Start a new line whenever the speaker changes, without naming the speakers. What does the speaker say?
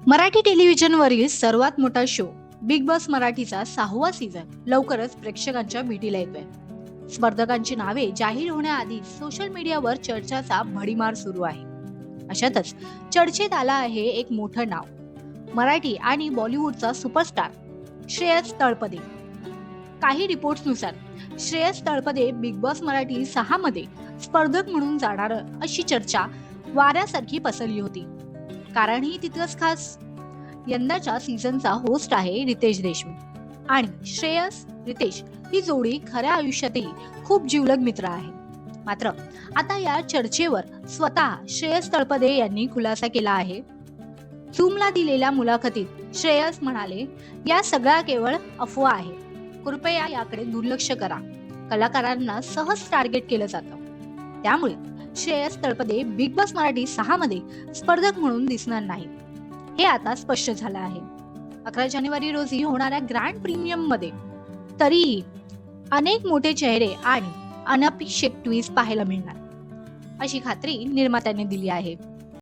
मराठी टेलिव्हिजनवरील सर्वात मोठा show big boss मराठीचा 6वा सीझन लवकरच प्रेक्षकांच्या भेटीला येतोय. स्पर्धकांची नावे जाहीर होण्याआधी सोशल मीडियावर चर्चाचा भडीमार सुरू आहे. अशातच चर्चेत आला आहे एक मोठं नाव, मराठी आणि बॉलिवूडचा सुपरस्टार श्रेयस तळपदे. काही रिपोर्ट्सनुसार श्रेयस तळपदे बिग बॉस मराठी 6 मध्ये स्पर्धक म्हणून जाणार अशी चर्चा वाऱ्यासारखी पसरली होती. कारणही तितकंच खास. यंदाच्या सीझनचा होस्ट आहे रितेश देशमुख आणि श्रेयस रितेश ही जोडी खऱ्या आयुष्यातही खूप जिवलग मित्र आहे. मात्र आता या चर्चेवर स्वतः श्रेयस तळपदे यांनी खुलासा केला आहे. झूमला दिलेल्या मुलाखतीत श्रेयस म्हणाले, या सगळ्या केवळ अफवा आहे, कृपया याकडे दुर्लक्ष करा. कलाकारांना सहज टार्गेट केलं जातं, त्यामुळे श्रेयस तळपदे बिग बॉस मराठी 6 मध्ये स्पर्धक म्हणून दिसणार नाही, हे आता स्पष्ट झालं आहे. 11 जानेवारी रोजी होणाऱ्या ग्रँड प्रीमियम मध्ये तरीही अनेक मोठे चेहरे आणि अनपेक्षित ट्विस्ट पाहायला मिळणार, अशी खात्री निर्मात्याने दिली आहे.